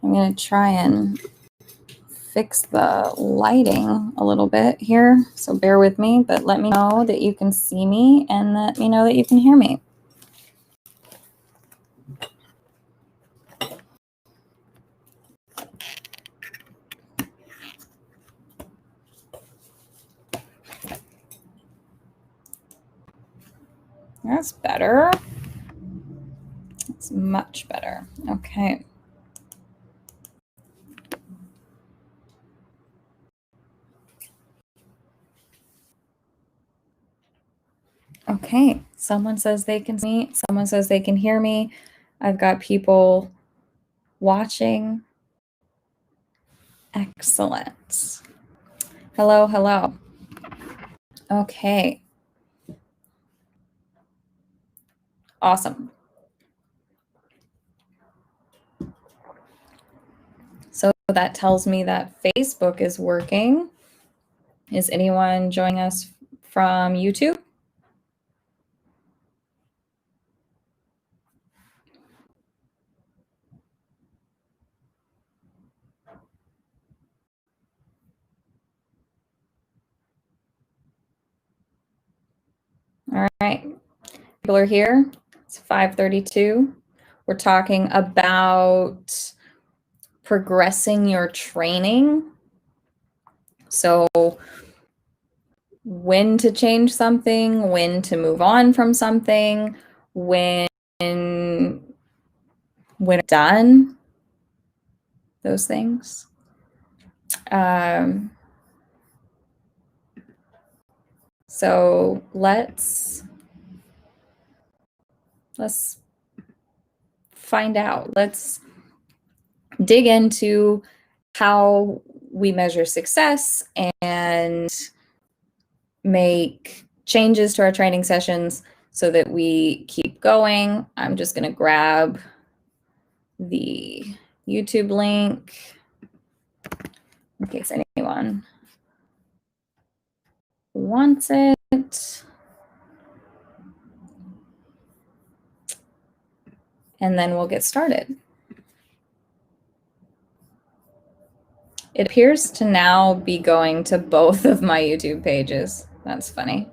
I'm going to try and fix the lighting a little bit here, so bear with me, but let me know that you can see me and let me know that you can hear me. That's better. It's much better. Okay. Okay, someone says they can see me. Someone says they can hear me. I've got people watching. Excellent. Hello, hello. Okay. Awesome. So that tells me that Facebook is working. Is anyone joining us from YouTube? All right. People are here. It's 5:32. We're talking about progressing your training. So when to change something, when to move on from something, when it's done, those things. So let's find out. Let's dig into how we measure success and make changes to our training sessions so that we keep going. I'm just going to grab the YouTube link in case anyone wants it. And then we'll get started. It appears to now be going to both of my YouTube pages. That's funny.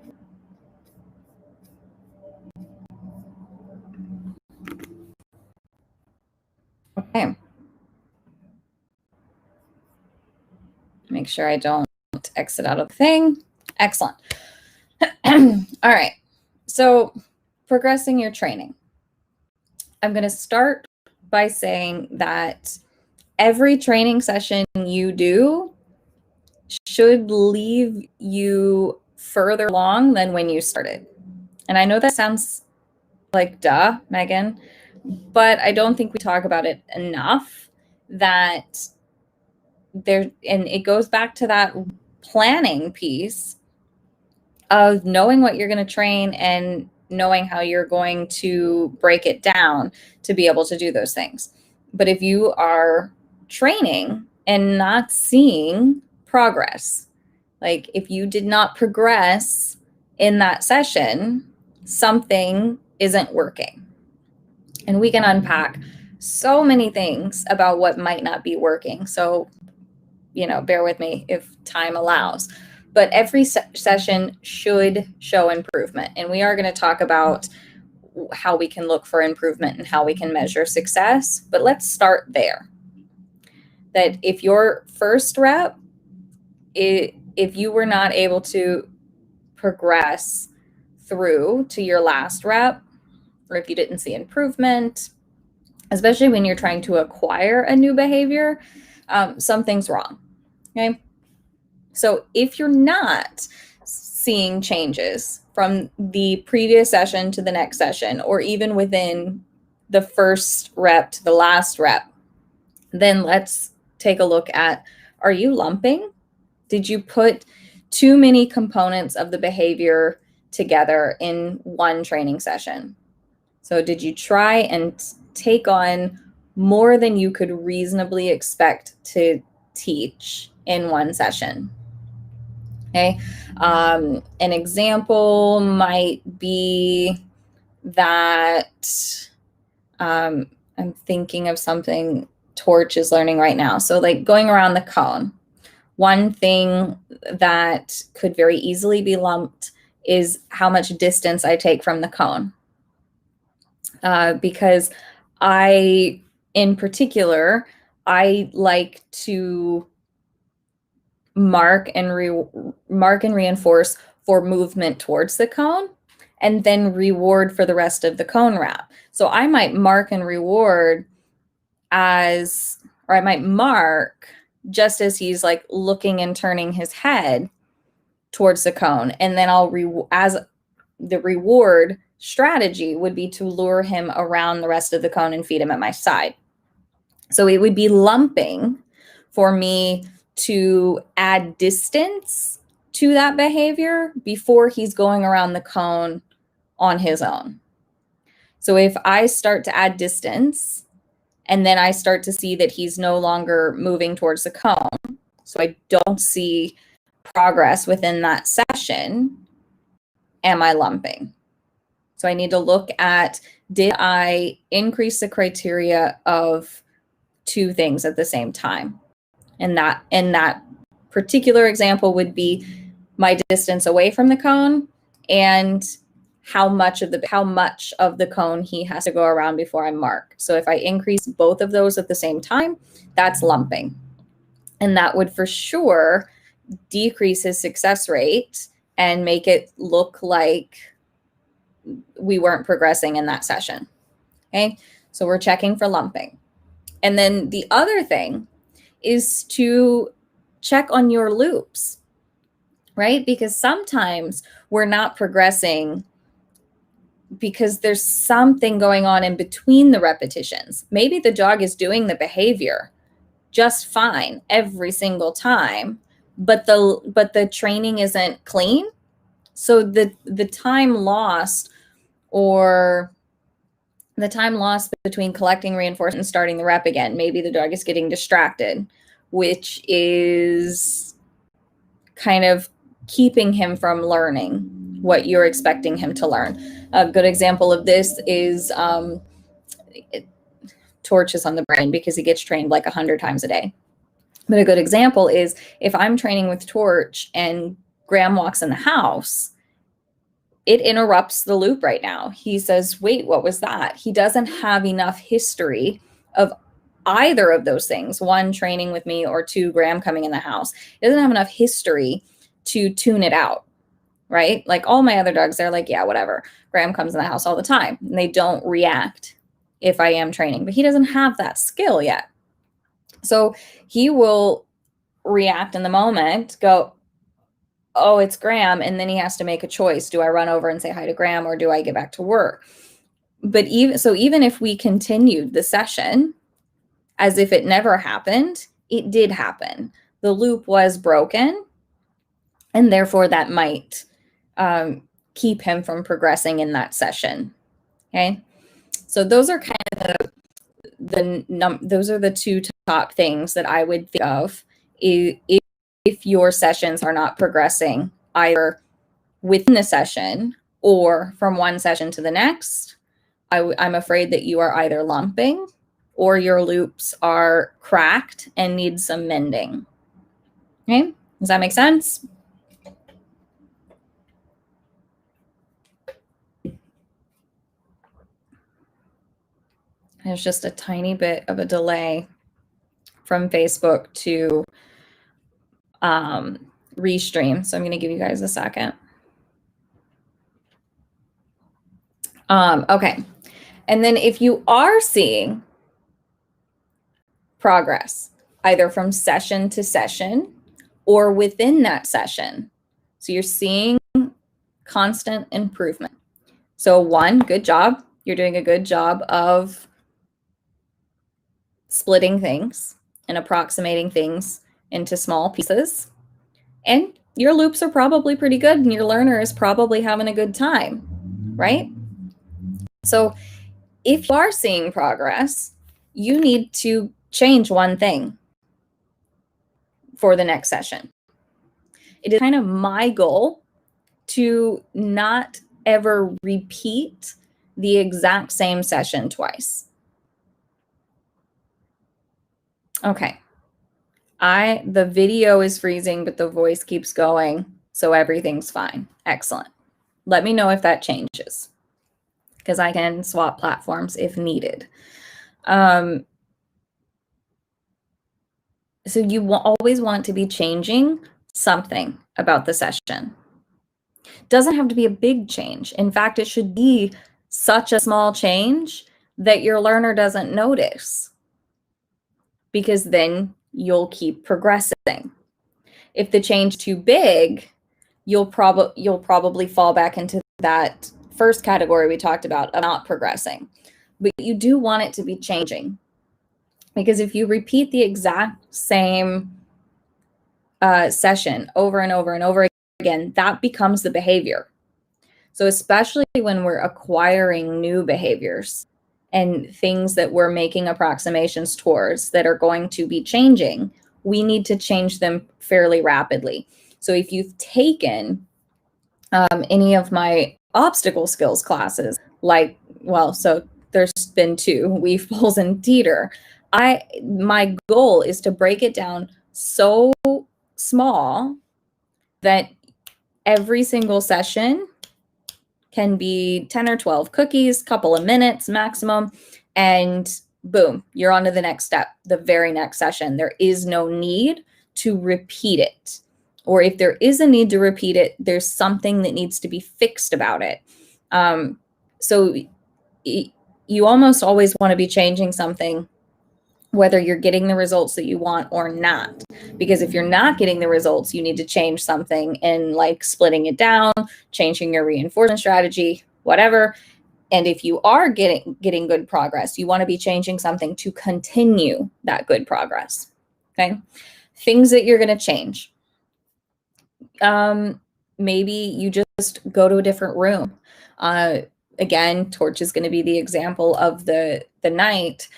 Okay. Make sure I don't exit out of the thing. Excellent. All right. So progressing your training. I'm going to start by saying that every training session you do should leave you further along than when you started. And I know that sounds like duh, Megan, but I don't think we talk about it enough that there, and it goes back to that planning piece of knowing what you're going to train and knowing how you're going to break it down to be able to do those things. But if you are training and not seeing progress, like if you did not progress in that session, something isn't working. And we can unpack so many things about what might not be working. So, bear with me if time allows. But every session should show improvement. And we are going to talk about how we can look for improvement and how we can measure success. But let's start there. That if your first rep, if you were not able to progress through to your last rep, or if you didn't see improvement, especially when you're trying to acquire a new behavior, something's wrong. Okay. So if you're not seeing changes from the previous session to the next session, or even within the first rep to the last rep, then let's take a look at, are you lumping? Did you put too many components of the behavior together in one training session? So did you try and take on more than you could reasonably expect to teach in one session? Okay. An example might be that I'm thinking of something Torch is learning right now. So like going around the cone, one thing that could very easily be lumped is how much distance I take from the cone. Because in particular, I like to mark and reinforce for movement towards the cone, and then reward for the rest of the cone wrap. So I might mark and reward or I might mark just as he's like looking and turning his head towards the cone. And then as the reward strategy would be to lure him around the rest of the cone and feed him at my side. So it would be lumping for me to add distance to that behavior before he's going around the cone on his own. So if I start to add distance and then I start to see that he's no longer moving towards the cone, so I don't see progress within that session, am I lumping? So I need to look at, did I increase the criteria of two things at the same time? And that particular example would be my distance away from the cone and how much of the cone he has to go around before I mark. So if I increase both of those at the same time, that's lumping. And that would for sure decrease his success rate and make it look like we weren't progressing in that session. Okay, so we're checking for lumping. And then the other thing is to check on your loops, right? Because sometimes we're not progressing because there's something going on in between the repetitions. Maybe the dog is doing the behavior just fine every single time, but the training isn't clean. So the time lost between collecting reinforcement and starting the rep again, maybe the dog is getting distracted, which is kind of keeping him from learning what you're expecting him to learn. A good example of this is Torch is on the brain because he gets trained like 100 times a day. But a good example is if I'm training with Torch and Graham walks in the house, it interrupts the loop right now. He says, wait, what was that? He doesn't have enough history of either of those things. One, training with me, or two, Graham coming in the house. He doesn't have enough history to tune it out, right? Like all my other dogs, they're like, yeah, whatever. Graham comes in the house all the time and they don't react if I am training, but he doesn't have that skill yet. So he will react in the moment, go, oh, it's Graham. And then he has to make a choice. Do I run over and say hi to Graham or do I get back to work? But even if we continued the session as if it never happened, it did happen. The loop was broken. And therefore that might keep him from progressing in that session. Okay. So those are kind of those are the two top things that I would think of if your sessions are not progressing either within the session or from one session to the next. I'm afraid that you are either lumping or your loops are cracked and need some mending. Okay, does that make sense? There's just a tiny bit of a delay from Facebook to restream. So I'm going to give you guys a second. Okay. And then if you are seeing progress, either from session to session or within that session, so you're seeing constant improvement. So one, good job. You're doing a good job of splitting things and approximating things into small pieces. And your loops are probably pretty good and your learner is probably having a good time, right? So if you are seeing progress, you need to change one thing for the next session. It is kind of my goal to not ever repeat the exact same session twice. Okay. The video is freezing, but the voice keeps going, so everything's fine. Excellent. Let me know if that changes, because I can swap platforms if needed. So you always want to be changing something about the session. Doesn't have to be a big change. In fact, it should be such a small change that your learner doesn't notice, because then you'll keep progressing. If the change too big, you'll probably fall back into that first category we talked about of not progressing. But you do want it to be changing, because if you repeat the exact same session over and over and over again, that becomes the behavior. So especially when we're acquiring new behaviors and things that we're making approximations towards that are going to be changing, we need to change them fairly rapidly. So if you've taken any of my obstacle skills classes, so there's been 2, Weave, Pulls, and Teeter. My goal is to break it down so small that every single session can be 10 or 12 cookies, couple of minutes maximum, and boom, you're on to the next step, the very next session. There is no need to repeat it. Or if there is a need to repeat it, there's something that needs to be fixed about it. So you almost always want to be changing something, whether you're getting the results that you want or not. Because if you're not getting the results, you need to change something, and like splitting it down, changing your reinforcement strategy, whatever. And if you are getting good progress, you want to be changing something to continue that good progress. Okay. Things that you're going to change. Maybe you just go to a different room. Again, Torch is going to be the example of the night,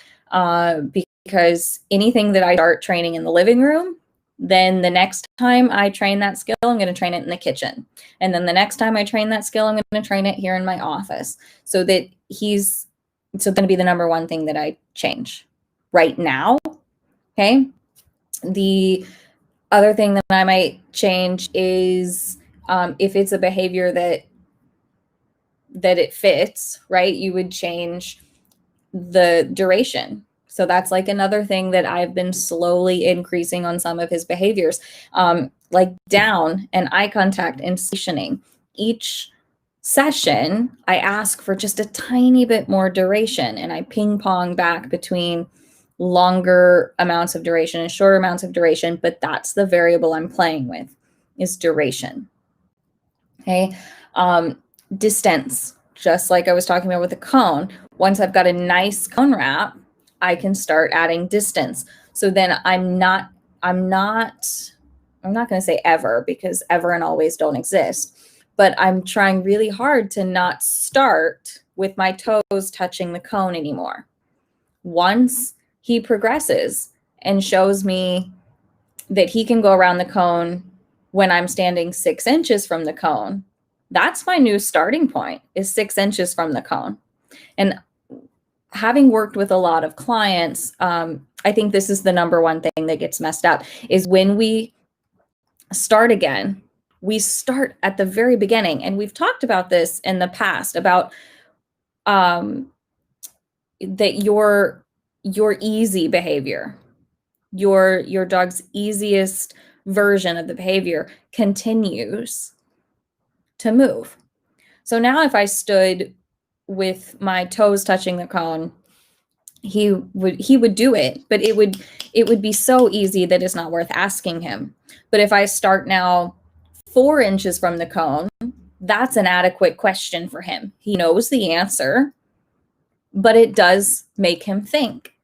because anything that I start training in the living room, then the next time I train that skill, I'm going to train it in the kitchen. And then the next time I train that skill, I'm going to train it here in my office. So that it's going to be the number one thing that I change right now. Okay. The other thing that I might change is if it's a behavior that it fits, right? You would change the duration. So that's like another thing that I've been slowly increasing on some of his behaviors, like down and eye contact and stationing. Each session, I ask for just a tiny bit more duration, and I ping pong back between longer amounts of duration and shorter amounts of duration, but that's the variable I'm playing with, is duration. Okay. Distance, just like I was talking about with the cone. Once I've got a nice cone wrap, I can start adding distance. So then I'm not going to say ever, because ever and always don't exist, but I'm trying really hard to not start with my toes touching the cone anymore. Once he progresses and shows me that he can go around the cone when I'm standing 6 inches from the cone, that's my new starting point, is 6 inches from the cone. And having worked with a lot of clients, I think this is the number one thing that gets messed up, is when we start again, we start at the very beginning. And we've talked about this in the past about that your easy behavior, your dog's easiest version of the behavior continues to move. So now if I stood with my toes touching the cone, he would do it, but it would be so easy that it's not worth asking him. But if I start now 4 inches from the cone, that's an adequate question for him. He knows the answer, but it does make him think.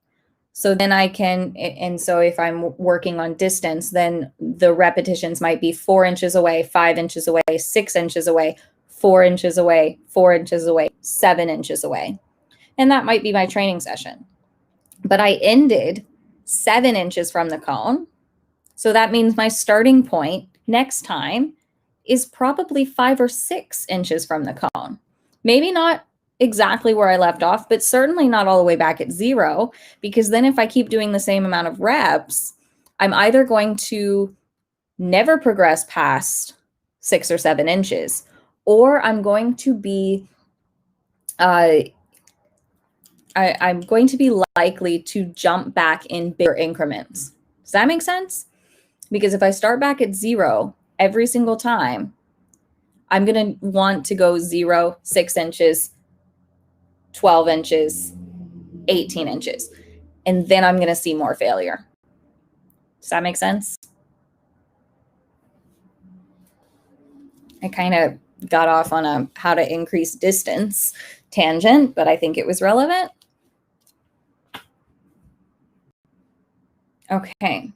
So then I can, and so if I'm working on distance, then the repetitions might be 4 inches away, 5 inches away, 6 inches away, 4 inches away, 4 inches away, 7 inches away. And that might be my training session. But I ended 7 inches from the cone. So that means my starting point next time is probably 5 or 6 inches from the cone. Maybe not exactly where I left off, but certainly not all the way back at 0, because then if I keep doing the same amount of reps, I'm either going to never progress past 6 or 7 inches, or I'm going to be I'm going to be likely to jump back in bigger increments. Does that make sense? Because if I start back at 0 every single time, I'm going to want to go 0, 6 inches, 12 inches, 18 inches. And then I'm going to see more failure. Does that make sense? I kind of got off on a how to increase distance tangent, but I think it was relevant. Okay.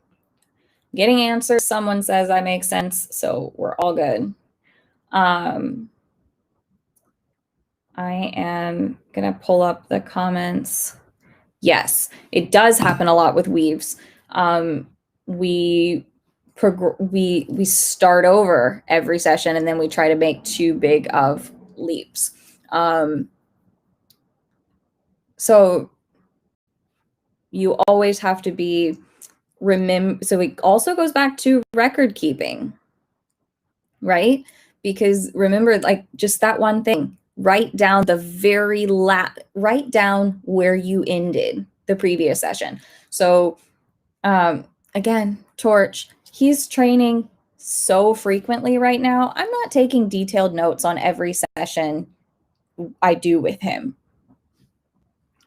Getting answers. Someone says I make sense, so we're all good. I am going to pull up the comments. Yes, it does happen a lot with weaves. We start over every session, and then we try to make too big of leaps. So you always have to be remember. So it also goes back to record keeping, right? Because remember, like, just that one thing, write down write down where you ended the previous session. So again, Torch, he's training so frequently right now. I'm not taking detailed notes on every session I do with him,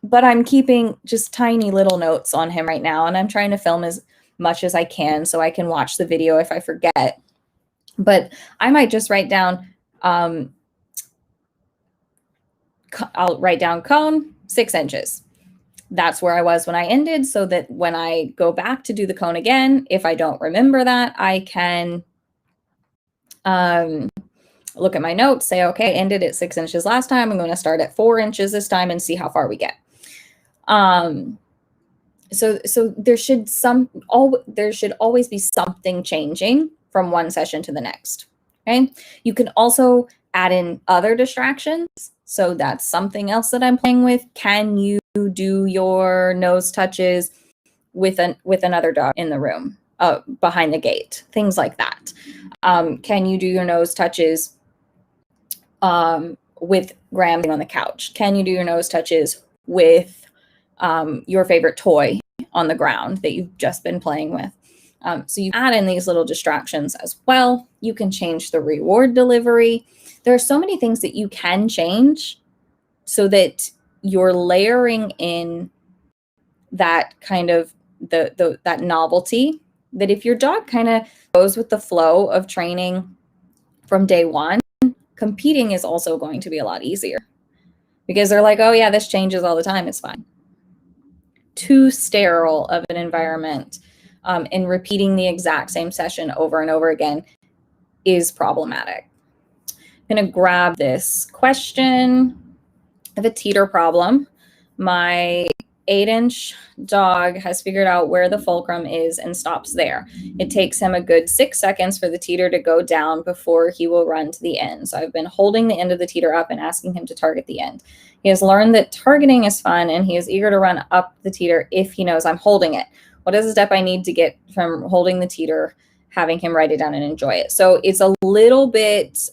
but I'm keeping just tiny little notes on him right now. And I'm trying to film as much as I can so I can watch the video if I forget. But I might just write down, I'll write down cone, 6 inches. That's where I was when I ended, so that when I go back to do the cone again, if I don't remember that, I can look at my notes, say, okay, I ended at 6 inches last time. I'm going to start at 4 inches this time and see how far we get. So there should always be something changing from one session to the next. Okay. You can also add in other distractions. So that's something else that I'm playing with. Can you do your nose touches with another dog in the room, behind the gate, things like that? Can you do your nose touches with Graham on the couch? Can you do your nose touches with your favorite toy on the ground that you've just been playing with? So you add in these little distractions as well. You can change the reward delivery. There are so many things that you can change so that you're layering in that kind of that novelty, that if your dog kind of goes with the flow of training from day one, competing is also going to be a lot easier, because they're like, oh yeah, this changes all the time, it's fine. Too sterile of an environment and repeating the exact same session over and over again is problematic. I'm going to grab this question. I have a teeter problem. My 8-inch dog has figured out where the fulcrum is and stops there. It takes him a good 6 seconds for the teeter to go down before he will run to the end. So I've been holding the end of the teeter up and asking him to target the end. He has learned that targeting is fun, and he is eager to run up the teeter if he knows I'm holding it. What is the step I need to get from holding the teeter, having him write it down and enjoy it? So it's a little bit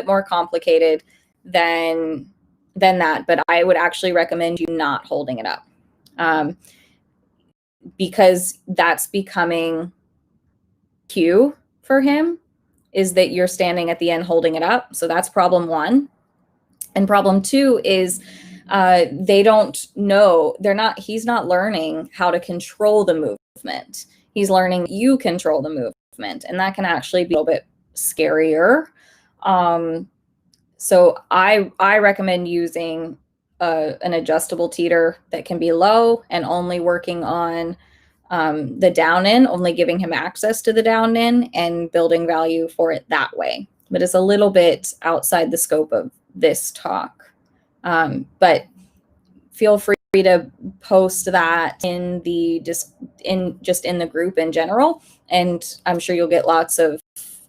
more complicated than that, but I would actually recommend you not holding it up, because that's becoming cue for him, is that you're standing at the end holding it up. So that's problem 1. And problem 2 is they don't know, he's not learning how to control the movement. He's learning you control the movement, and that can actually be a little bit scarier. So I recommend using an adjustable teeter that can be low and only working on the down in, only giving him access to the down in and building value for it that way. But it's a little bit outside the scope of this talk. But feel free to post that in the in the group in general, and I'm sure you'll get lots of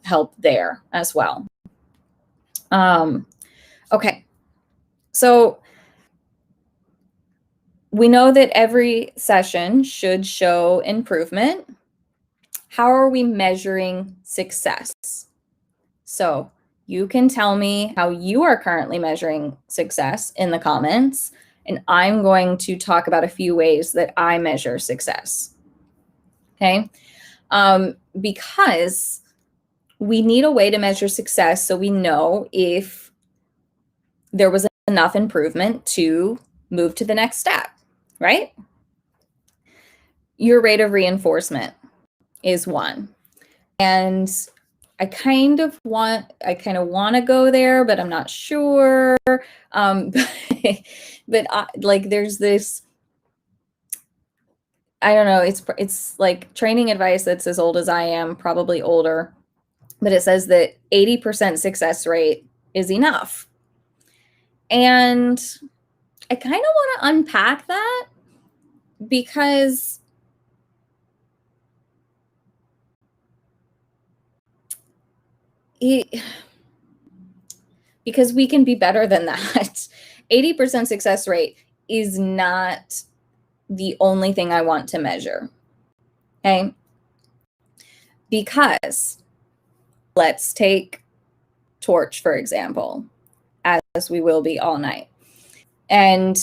help there as well. Okay, So we know that every session should show improvement. How are we measuring success? So you can tell me how you are currently measuring success in the comments, and I'm going to talk about a few ways that I measure success. Okay? Because we need a way to measure success so we know if there was enough improvement to move to the next step, right? Your rate of reinforcement is one. And I kind of want to go there, but I'm not sure. But there's this, I don't know, it's like training advice that's as old as I am, probably older, but it says that 80% success rate is enough. And I kind of want to unpack that because because we can be better than that. 80% success rate is not the only thing I want to measure. Okay? Because let's take Torch, for example, as we will be all night. And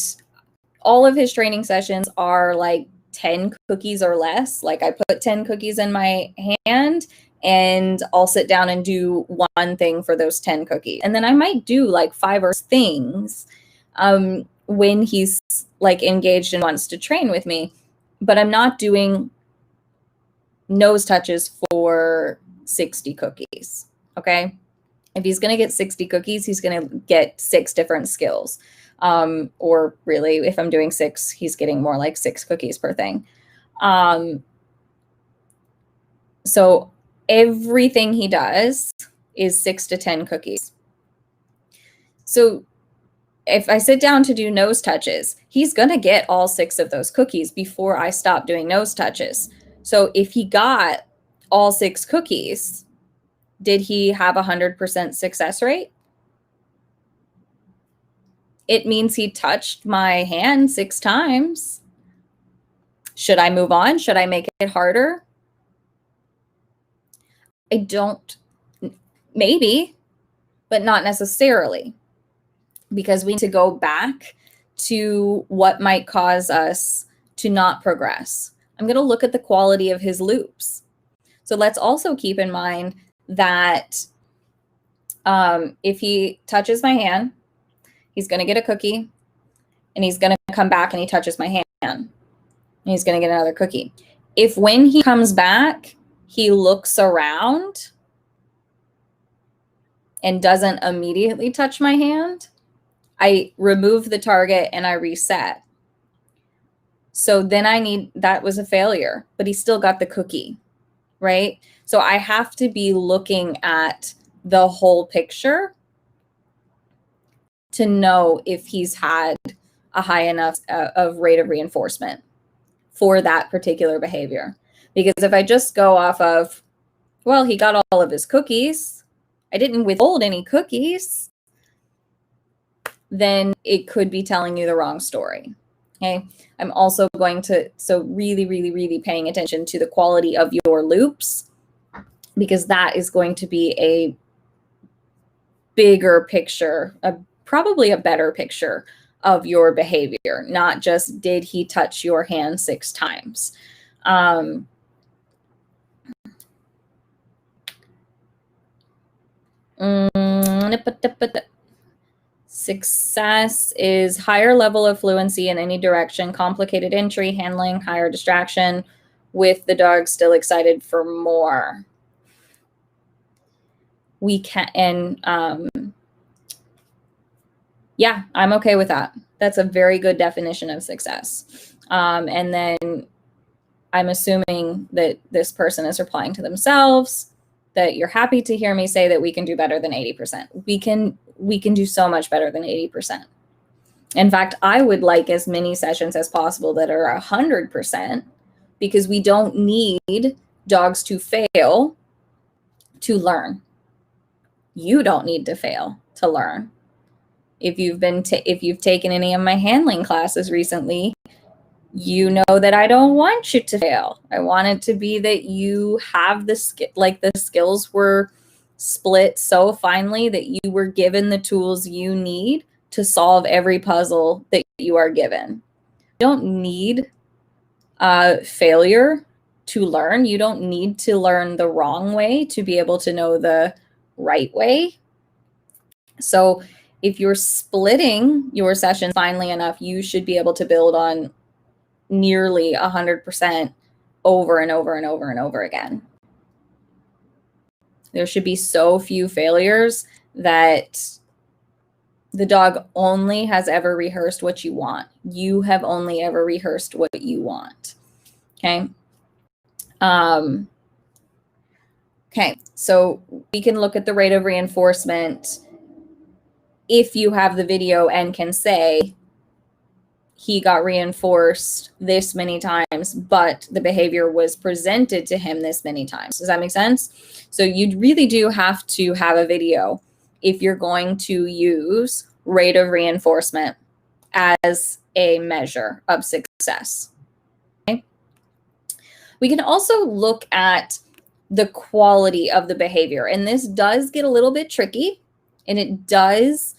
all of his training sessions are like 10 cookies or less. Like I put 10 cookies in my hand and I'll sit down and do one thing for those 10 cookies. And then I might do like 5 or 6 things when he's like engaged and wants to train with me. But I'm not doing nose touches for 60 cookies. Okay? If he's going to get 60 cookies, he's going to get 6 different skills. Or really, if I'm doing 6, he's getting more like 6 cookies per thing. So everything he does is 6 to 10 cookies. So if I sit down to do nose touches, he's going to get all 6 of those cookies before I stop doing nose touches. So if he got all 6 cookies, did he have 100% success rate? It means he touched my hand 6 times. Should I move on? Should I make it harder? I don't, maybe, but not necessarily, because we need to go back to what might cause us to not progress. I'm going to look at the quality of his loops. So let's also keep in mind that if he touches my hand, he's going to get a cookie, and he's going to come back and he touches my hand, and he's going to get another cookie. If when he comes back, he looks around and doesn't immediately touch my hand, I remove the target and I reset. So then that was a failure, but he still got the cookie, right? So I have to be looking at the whole picture to know if he's had a high enough of rate of reinforcement for that particular behavior. Because if I just go off of, well, he got all of his cookies, I didn't withhold any cookies, then it could be telling you the wrong story. Okay. I'm also going to, so really, really, really paying attention to the quality of your loops, because that is going to be a bigger picture, probably a better picture of your behavior, not just did he touch your hand 6 times. Success is higher level of fluency in any direction, complicated entry, handling, higher distraction, with the dog still excited for more. We can, and yeah, I'm okay with that. That's a very good definition of success. And then I'm assuming that this person is replying to themselves, that you're happy to hear me say that we can do better than 80%. We can do so much better than 80%. In fact, I would like as many sessions as possible that are 100%, because we don't need dogs to fail to learn. You don't need to fail to learn. If you've taken any of my handling classes recently, you know that I don't want you to fail. I want it to be that you have the skills were split so finely that you were given the tools you need to solve every puzzle that you are given. You don't need failure to learn. You don't need to learn the wrong way to be able to know the right way. So if you're splitting your sessions finely enough, you should be able to build on nearly 100% over and over and over and over again. There should be so few failures that the dog only has ever rehearsed what you want. You have only ever rehearsed what you want. Okay. Okay, so we can look at the rate of reinforcement if you have the video and can say he got reinforced this many times, but the behavior was presented to him this many times. Does that make sense? So you really do have to have a video if you're going to use rate of reinforcement as a measure of success. Okay? We can also look at the quality of the behavior, and this does get a little bit tricky, and it does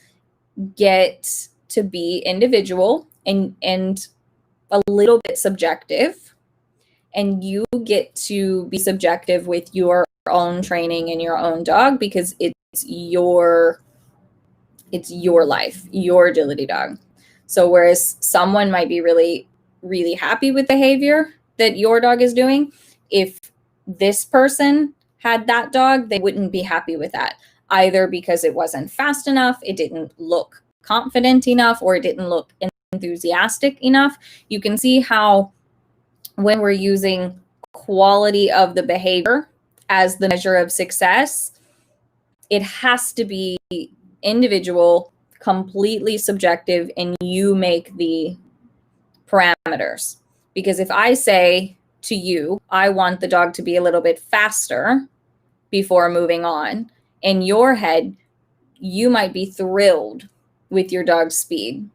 get to be individual and a little bit subjective, and you get to be subjective with your own training and your own dog because it's your life, your agility dog. So whereas someone might be really, really happy with behavior that your dog is doing, if this person had that dog, they wouldn't be happy with that, either because it wasn't fast enough, it didn't look confident enough, or it didn't look enthusiastic enough. You can see how when we're using quality of the behavior as the measure of success, it has to be individual, completely subjective, and you make the parameters. Because if I say to you, I want the dog to be a little bit faster before moving on, in your head, you might be thrilled with your dog's speed,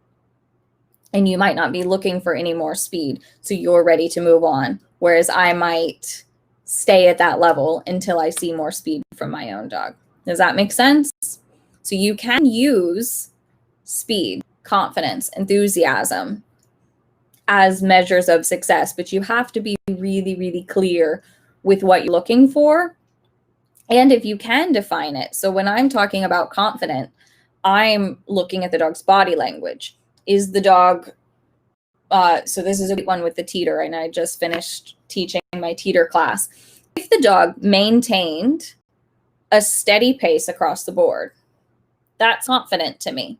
and you might not be looking for any more speed, so you're ready to move on. Whereas I might stay at that level until I see more speed from my own dog. Does that make sense? So you can use speed, confidence, enthusiasm as measures of success, but you have to be really, really clear with what you're looking for. And if you can define it. So when I'm talking about confident, I'm looking at the dog's body language. Is the dog, so this is a one with the teeter, and I just finished teaching my teeter class. If the dog maintained a steady pace across the board, that's confident to me.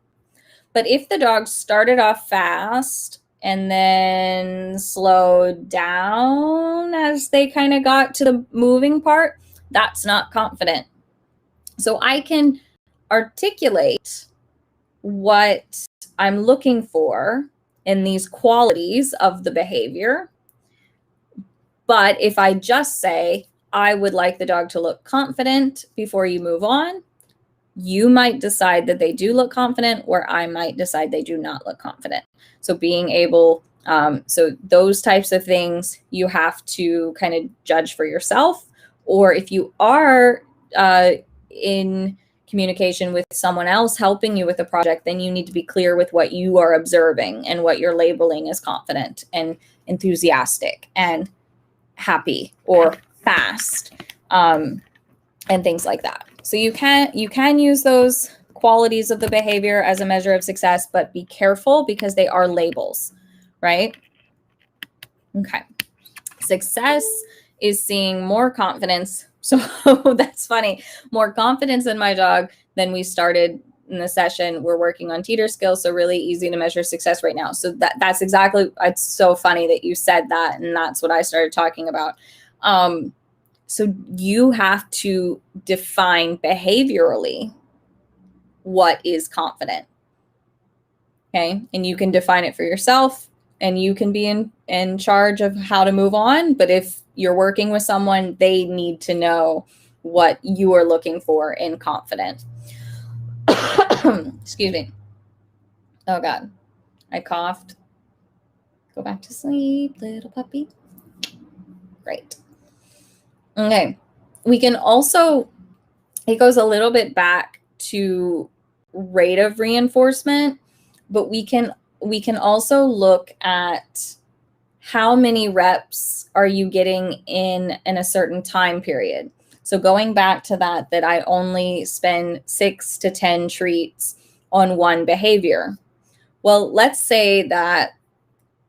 But if the dog started off fast and then slowed down as they kind of got to the moving part, that's not confident. So I can articulate what I'm looking for in these qualities of the behavior. But if I just say, I would like the dog to look confident before you move on, you might decide that they do look confident, or I might decide they do not look confident. So being able, so those types of things you have to kind of judge for yourself. Or if you are in communication with someone else helping you with a project, then you need to be clear with what you are observing and what you're labeling as confident and enthusiastic and happy or fast, and things like that. So you can use those qualities of the behavior as a measure of success, but be careful because they are labels, right? Okay. Success is seeing more confidence. So that's funny. More confidence in my dog than we started in the session. We're working on teeter skills, so really easy to measure success right now. So that's exactly, it's so funny that you said that, and that's what I started talking about. So you have to define behaviorally what is confident. Okay. And you can define it for yourself, and you can be in charge of how to move on. But if you're working with someone, they need to know what you are looking for in confident. Excuse me. Oh God, I coughed. Go back to sleep, little puppy. Great. Okay. We can also, it goes a little bit back to rate of reinforcement, but we can also look at how many reps are you getting in a certain time period. So going back to that I only spend 6 to 10 treats on one behavior. Well, let's say that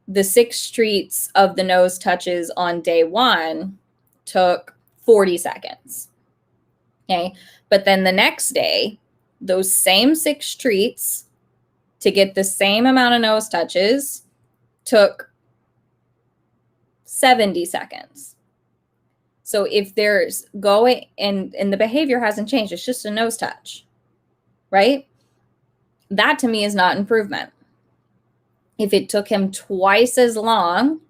the 6 treats of the nose touches on day 1 took 40 seconds. Okay. But then the next day, those same 6 treats to get the same amount of nose touches took 70 seconds. So if there's going and the behavior hasn't changed, it's just a nose touch, right? That to me is not improvement. If it took him twice as long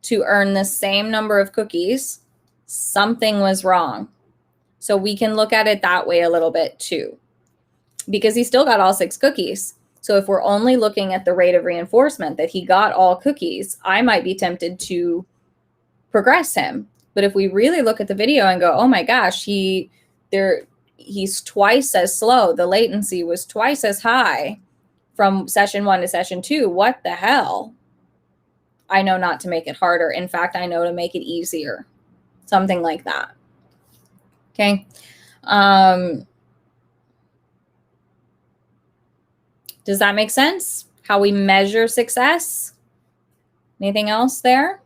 to earn the same number of cookies, something was wrong. So we can look at it that way a little bit too, because he still got all 6 cookies. So if we're only looking at the rate of reinforcement that he got all cookies, I might be tempted to progress him. But if we really look at the video and go, oh my gosh, he's twice as slow. The latency was twice as high from session 1 to session 2. What the hell? I know not to make it harder. In fact, I know to make it easier. Something like that. Okay. Does that make sense? How we measure success? Anything else there?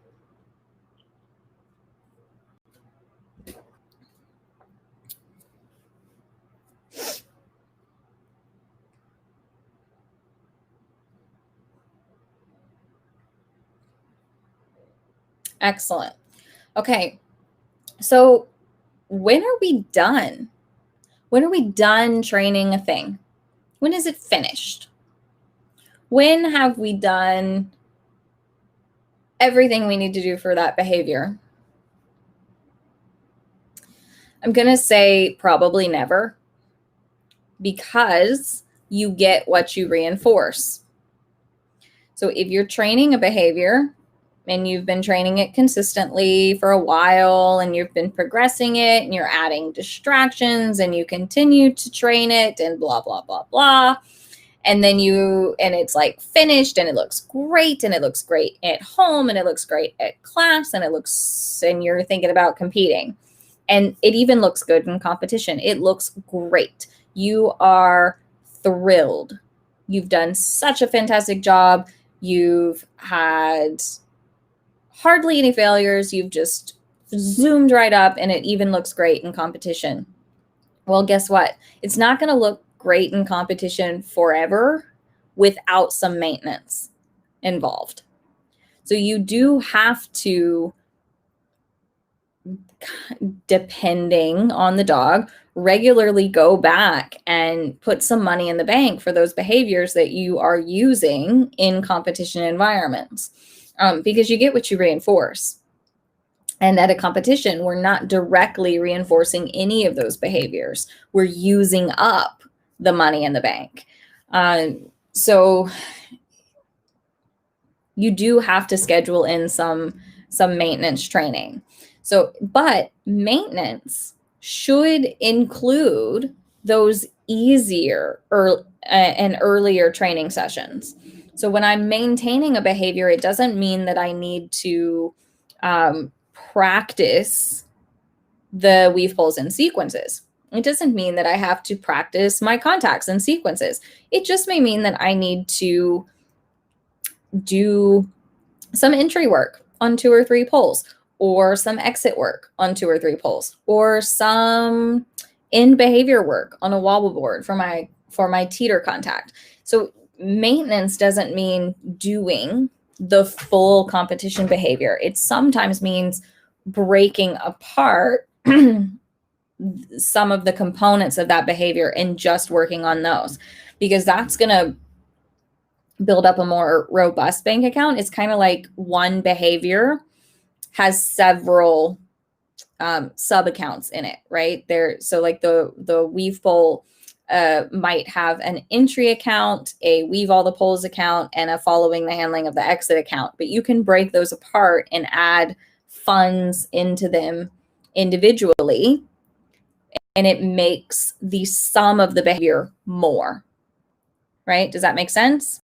Excellent. Okay. So when are we done? When are we done training a thing? When is it finished? When have we done everything we need to do for that behavior? I'm going to say probably never, because you get what you reinforce. So if you're training a behavior and you've been training it consistently for a while and you've been progressing it and you're adding distractions and you continue to train it and blah, blah, blah, blah. And then it's like finished and it looks great and it looks great at home and it looks great at class and and you're thinking about competing. And it even looks good in competition. It looks great. You are thrilled. You've done such a fantastic job. You've had hardly any failures. You've just zoomed right up and it even looks great in competition. Well, guess what? It's not going to look great in competition forever without some maintenance involved. So you do have to, depending on the dog, regularly go back and put some money in the bank for those behaviors that you are using in competition environments, because you get what you reinforce. And at a competition, we're not directly reinforcing any of those behaviors. We're using up the money in the bank. So you do have to schedule in some maintenance training. So, but maintenance should include those easier and earlier training sessions. So when I'm maintaining a behavior, it doesn't mean that I need to practice the weave pulls and sequences. It doesn't mean that I have to practice my contacts and sequences. It just may mean that I need to do some entry work on 2 or 3 pulls, or some exit work on 2 or 3 pulls, or some end behavior work on a wobble board for my teeter contact. So maintenance doesn't mean doing the full competition behavior. It sometimes means breaking apart some of the components of that behavior and just working on those, because that's going to build up a more robust bank account. It's kind of like one behavior has several sub accounts in it, right? So like the weave pull might have an entry account, a weave all the poles account, and a following the handling of the exit account. But you can break those apart and add funds into them individually, and it makes the sum of the behavior more, right? Does that make sense?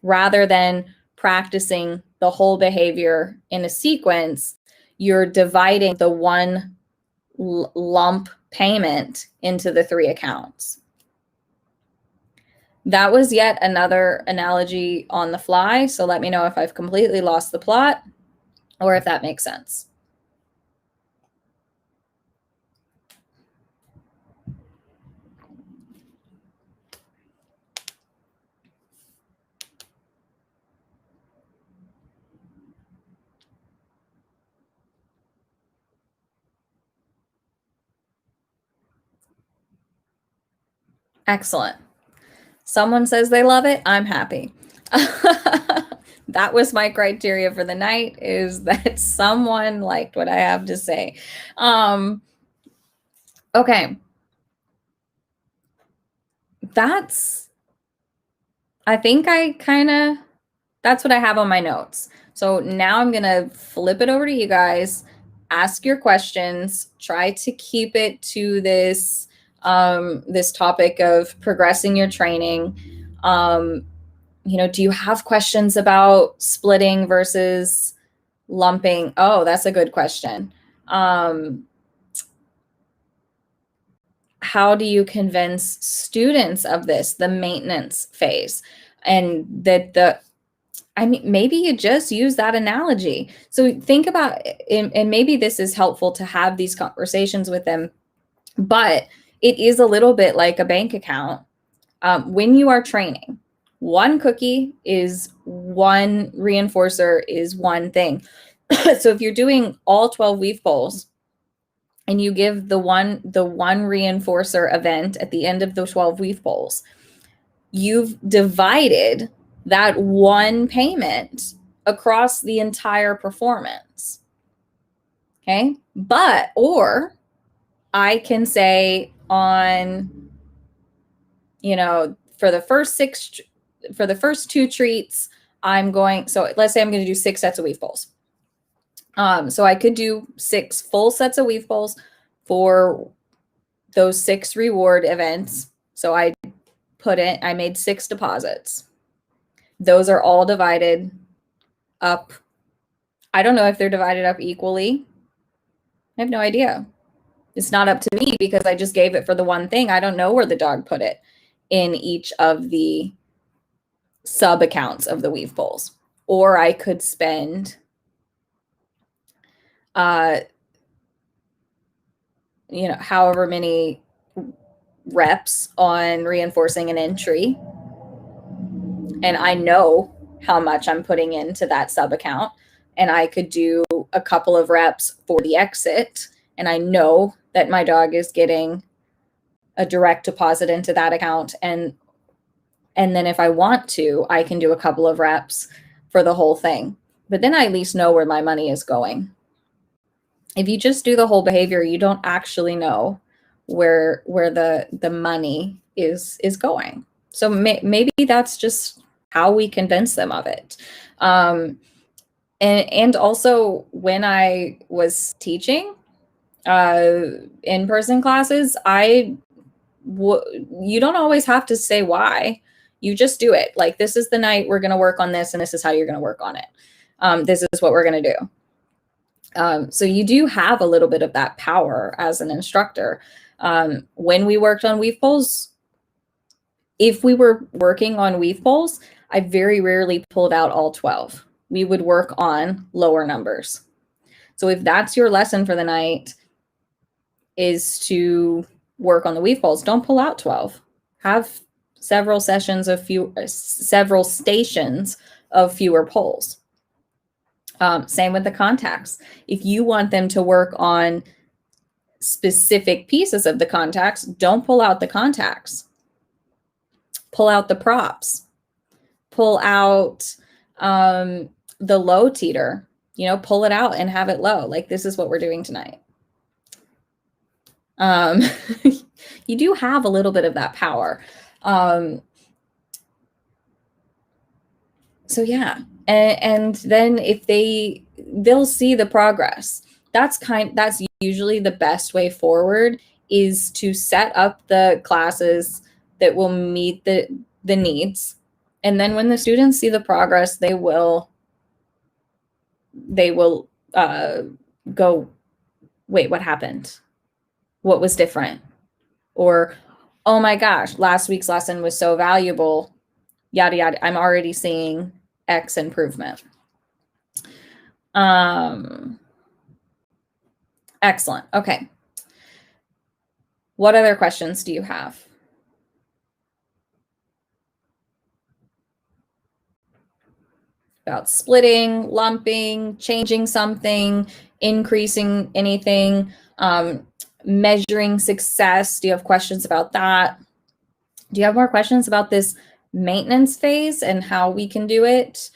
Rather than practicing the whole behavior in a sequence, you're dividing the one lump payment into the 3 accounts. That was yet another analogy on the fly. So let me know if I've completely lost the plot or if that makes sense. Excellent. Someone says they love it. I'm happy. That was my criteria for the night, is that someone liked what I have to say. Okay. I think that's what I have on my notes. So now I'm going to flip it over to you guys, ask your questions, try to keep it to this topic of progressing your training. Do you have questions about splitting versus lumping? Oh, that's a good question. How do you convince students of this, the maintenance phase? And maybe you just use that analogy. So think about, and maybe this is helpful to have these conversations with them, but it is a little bit like a bank account. When you are training, one cookie is one reinforcer is one thing. So if you're doing all 12 weave poles and you give the one reinforcer event at the end of the 12 weave poles, you've divided that one payment across the entire performance. Okay. Or I can say on, for the first 2 treats, so let's say I'm going to do 6 sets of weave poles. So I could do 6 full sets of weave poles for those 6 reward events. So I made 6 deposits. Those are all divided up. I don't know if they're divided up equally. I have no idea. It's not up to me because I just gave it for the one thing. I don't know where the dog put it in each of the sub accounts of the weave poles. Or I could spend however many reps on reinforcing an entry, and I know how much I'm putting into that sub account, and I could do a couple of reps for the exit, and I know that my dog is getting a direct deposit into that account, and then if I want to, I can do a couple of reps for the whole thing. But then I at least know where my money is going. If you just do the whole behavior, you don't actually know where the money is going. So maybe that's just how we convince them of it. And also, when I was teaching in-person classes, you don't always have to say why. You just do it. Like, this is the night we're going to work on this, and this is how you're going to work on it. This is what we're going to do. So you do have a little bit of that power as an instructor. When we worked on weave poles, if we were working on weave poles, I very rarely pulled out all 12. We would work on lower numbers. So if that's your lesson for the night, is to work on the weave poles, don't pull out 12. Have several stations of fewer poles. Same with the contacts. If you want them to work on specific pieces of the contacts, don't pull out the contacts. Pull out the props. Pull out the low teeter. Pull it out and have it low. Like, this is what we're doing tonight. Um, you do have a little bit of that power. So yeah, and then if they'll see the progress. That's usually the best way forward, is to set up the classes that will meet the needs. And then when the students see the progress, they will go, wait, what happened? What was different? Or, oh my gosh, last week's lesson was so valuable, yada yada. I'm already seeing X improvement. Excellent. Okay. What other questions do you have? About splitting, lumping, changing something, increasing anything, measuring success. Do you have questions about that? Do you have more questions about this maintenance phase and how we can do it?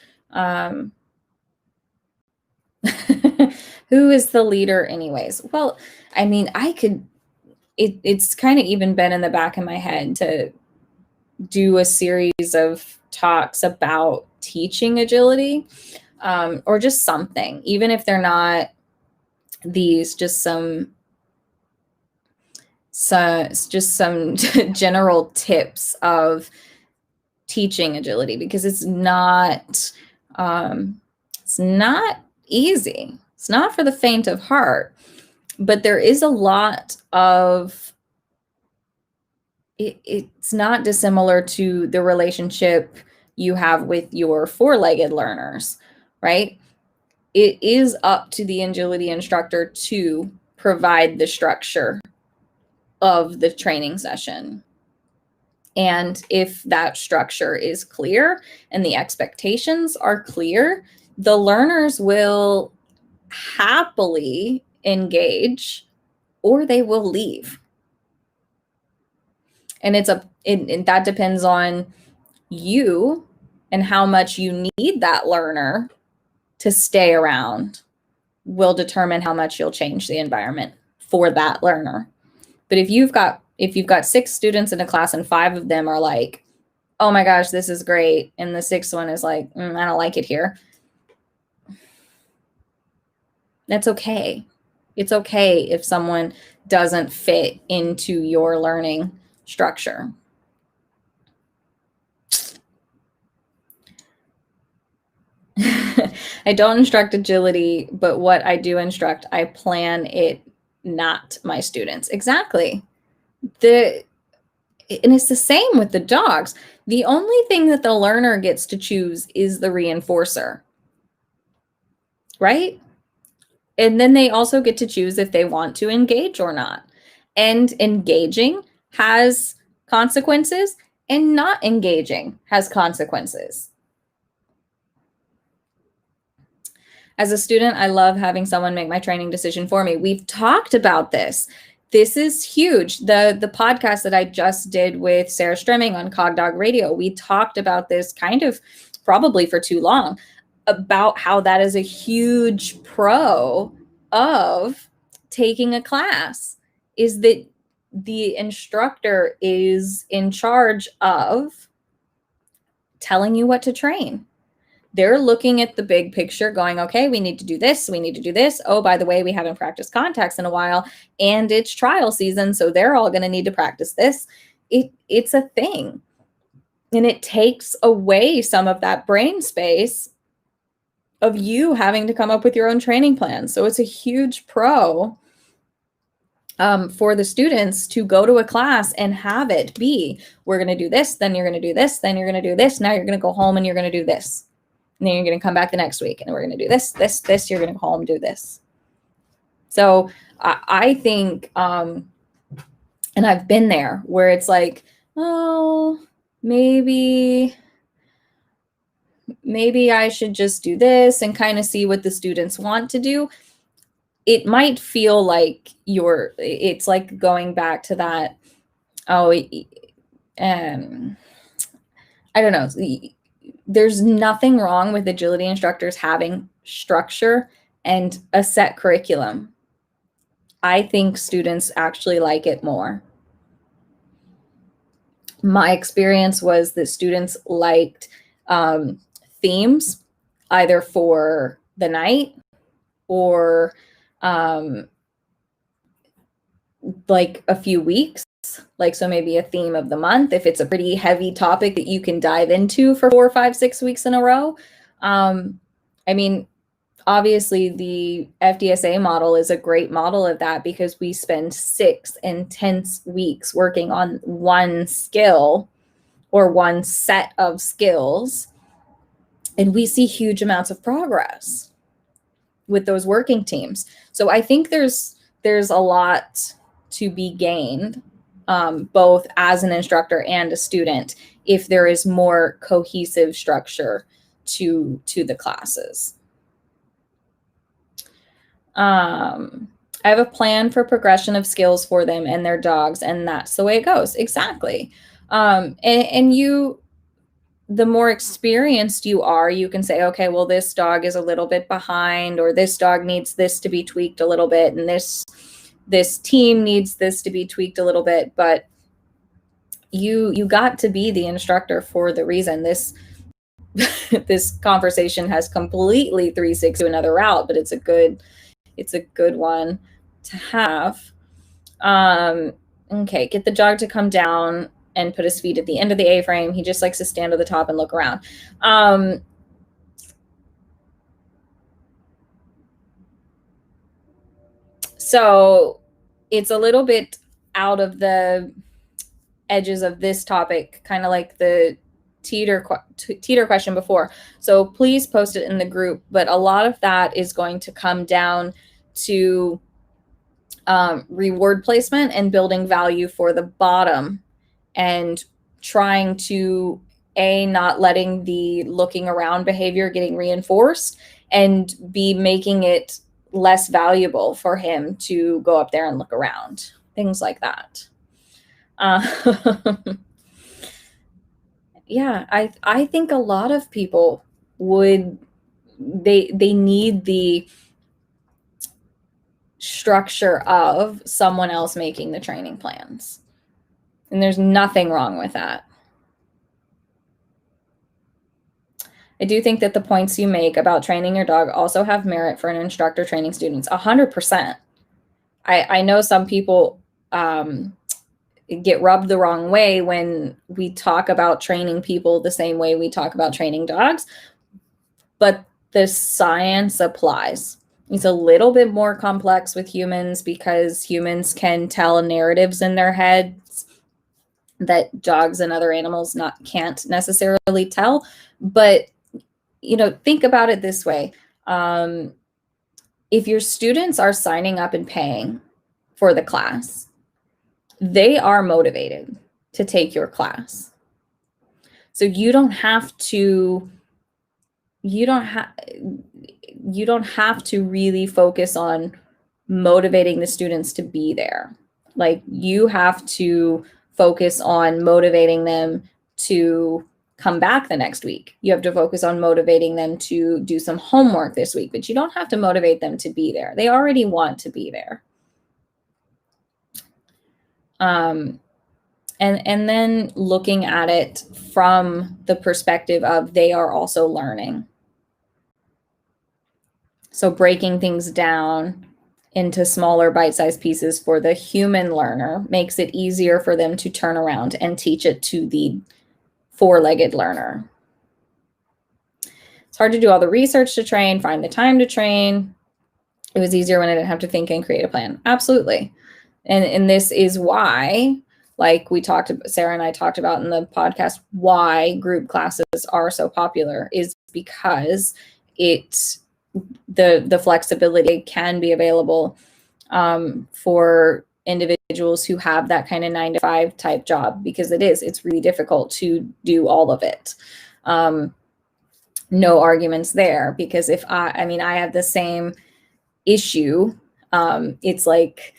Who is the leader anyways? Well, I mean, it's kind of even been in the back of my head to do a series of talks about teaching agility, or just something, even if they're not these, just some general tips of teaching agility, because it's not easy. It's not for the faint of heart, but there is a lot of it's not dissimilar to the relationship you have with your four-legged learners, right? It is up to the agility instructor to provide the structure of the training session. And if that structure is clear and the expectations are clear, the learners will happily engage or they will leave. And that depends on you and how much you need that learner to stay around will determine how much you'll change the environment for that learner. But if you've got 6 students in a class and 5 of them are like, oh my gosh, this is great, and the 6th one is like, I don't like it here, that's okay. It's okay if someone doesn't fit into your learning structure. I don't instruct agility, but what I do instruct, I plan it, not my students. Exactly. And it's the same with the dogs. The only thing that the learner gets to choose is the reinforcer, right? And then they also get to choose if they want to engage or not. And engaging has consequences, and not engaging has consequences. As a student, I love having someone make my training decision for me. We've talked about this. This is huge. The podcast that I just did with Sarah Stremming on CogDog Radio, we talked about this kind of probably for too long, about how that is a huge pro of taking a class, is that the instructor is in charge of telling you what to train. They're looking at the big picture going, okay, we need to do this. We need to do this. Oh, by the way, we haven't practiced contacts in a while and it's trial season. So they're all going to need to practice this. It's a thing. And it takes away some of that brain space of you having to come up with your own training plan. So it's a huge pro for the students to go to a class and have it be, we're going to do this, then you're going to do this, then you're going to do this. Now you're going to go home and you're going to do this. And then you're going to come back the next week and we're going to do this, this, you're going to go home and do this. So I think, and I've been there where it's like, oh, maybe I should just do this and kind of see what the students want to do. It might feel like it's like going back to that, I don't know. There's nothing wrong with agility instructors having structure and a set curriculum. I think students actually like it more. My experience was that students liked themes either for the night or like a few weeks. Like, so maybe a theme of the month, if it's a pretty heavy topic that you can dive into for 4, 5, 6 weeks in a row. I mean, obviously the FDSA model is a great model of that because we spend 6 intense weeks working on one skill or one set of skills, and we see huge amounts of progress with those working teams. So I think there's a lot to be gained, both as an instructor and a student, if there is more cohesive structure to the classes. I have a plan for progression of skills for them and their dogs, and that's the way it goes. Exactly. And you, the more experienced you are, you can say, okay, well, this dog is a little bit behind, or this dog needs this to be tweaked a little bit, and this team needs this to be tweaked a little bit. But you got to be the instructor for the reason. This conversation has completely 360 to another route, but it's a good one to have. Okay, get the dog to come down and put his feet at the end of the A-frame. He just likes to stand at the top and look around. So it's a little bit out of the edges of this topic, kind of like the teeter question before. So please post it in the group, but a lot of that is going to come down to reward placement and building value for the bottom, and trying to not letting the looking around behavior getting reinforced, and making it less valuable for him to go up there and look around, things like that. Yeah, I think a lot of people would, they need the structure of someone else making the training plans. And there's nothing wrong with that. I do think that the points you make about training your dog also have merit for an instructor training students. 100%. I know some people get rubbed the wrong way when we talk about training people the same way we talk about training dogs, but the science applies. It's a little bit more complex with humans because humans can tell narratives in their heads that dogs and other animals can't necessarily tell. But, think about it this way. If your students are signing up and paying for the class, they are motivated to take your class. So you don't have to really focus on motivating the students to be there. Like, you have to focus on motivating them to come back the next week. You have to focus on motivating them to do some homework this week, but you don't have to motivate them to be there. They already want to be there. And then looking at it from the perspective of they are also learning. So breaking things down into smaller bite-sized pieces for the human learner makes it easier for them to turn around and teach it to the four-legged learner. It's hard to do all the research to train, find the time to train. It was easier when I didn't have to think and create a plan. Absolutely. And this is why, like Sarah and I talked about in the podcast, why group classes are so popular is because the flexibility can be available for individuals who have that kind of 9-to-5 type job, because it's really difficult to do all of it. No arguments there, because if I have the same issue. It's like,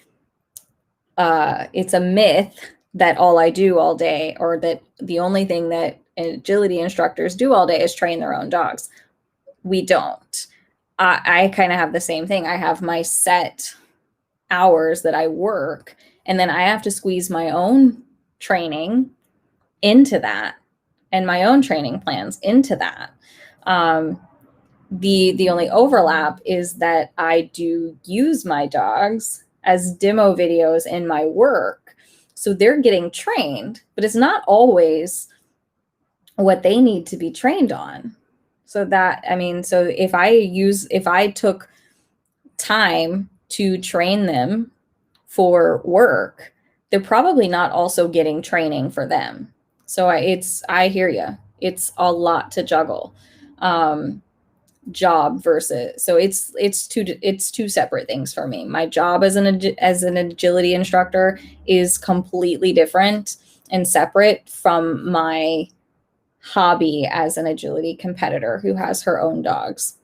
it's a myth that all I do all day, or that the only thing that agility instructors do all day is train their own dogs. We don't. I kind of have the same thing. I have my set hours that I work, and then I have to squeeze my own training into that and my own training plans into that. The only overlap is that I do use my dogs as demo videos in my work. So they're getting trained, but it's not always what they need to be trained on. So if I took time to train them for work, they're probably not also getting training for them. So I hear you. It's a lot to juggle. Job versus, so it's two separate things for me. My job as an agility instructor is completely different and separate from my hobby as an agility competitor who has her own dogs.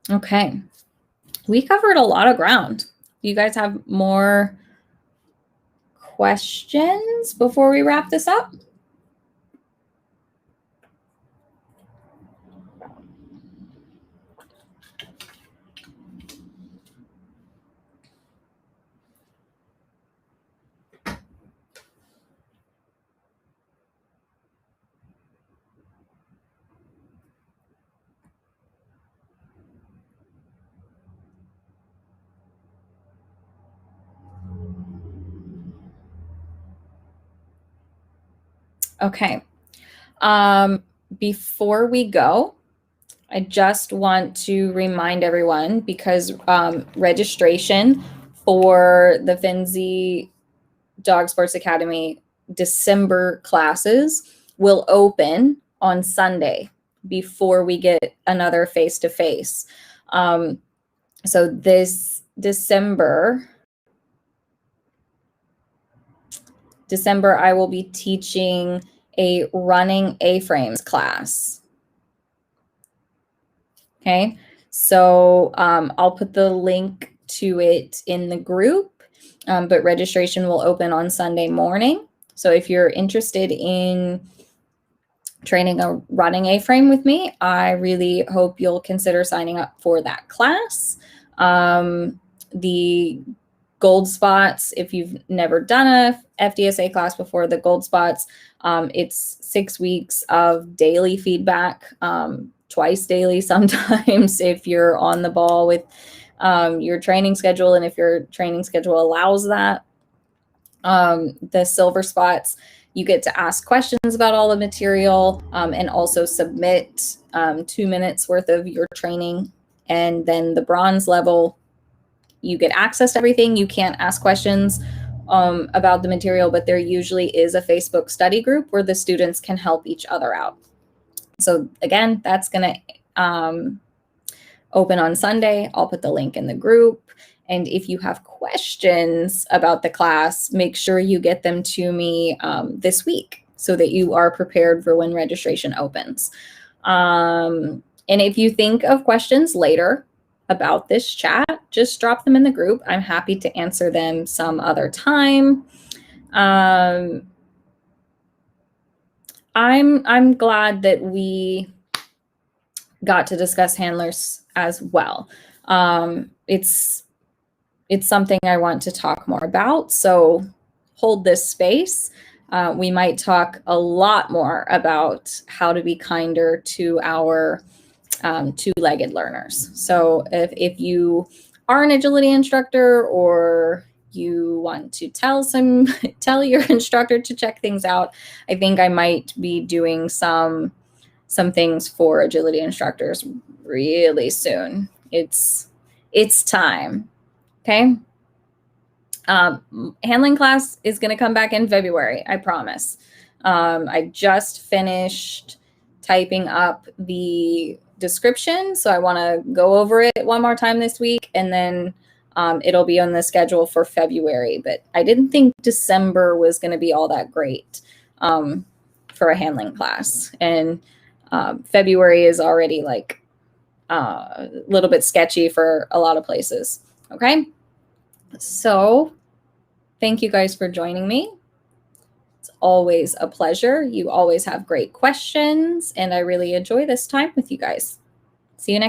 Okay, we covered a lot of ground. Do you guys have more questions before we wrap this up? Okay. Before we go, I just want to remind everyone, because registration for the Finzi Dog Sports Academy December classes will open on Sunday before we get another face-to-face. So this December, I will be teaching a running A-frames class. Okay, so I'll put the link to it in the group, but registration will open on Sunday morning. So if you're interested in training a running A-frame with me, I really hope you'll consider signing up for that class. The gold spots, if you've never done a FDSA class before, the gold spots, it's 6 weeks of daily feedback, twice daily sometimes if you're on the ball with your training schedule and if your training schedule allows that. The silver spots, you get to ask questions about all the material and also submit 2 minutes worth of your training. And then the bronze level, you get access to everything. You can't ask questions about the material, but there usually is a Facebook study group where the students can help each other out. So again, that's going to open on Sunday. I'll put the link in the group. And if you have questions about the class, make sure you get them to me this week so that you are prepared for when registration opens. And if you think of questions later about this chat, just drop them in the group. I'm happy to answer them some other time. I'm glad that we got to discuss handlers as well. It's something I want to talk more about, so hold this space. We might talk a lot more about how to be kinder to our two-legged learners. So if you are an agility instructor or you want to tell your instructor to check things out, I think I might be doing some things for agility instructors really soon. It's time. Okay. Handling class is going to come back in February, I promise. I just finished typing up the description, so I want to go over it one more time this week, and then it'll be on the schedule for February. But I didn't think December was going to be all that great for a handling class, and February is already like a little bit sketchy for a lot of places. Okay. So thank you guys for joining me. It's always a pleasure. You always have great questions, and I really enjoy this time with you guys. See you next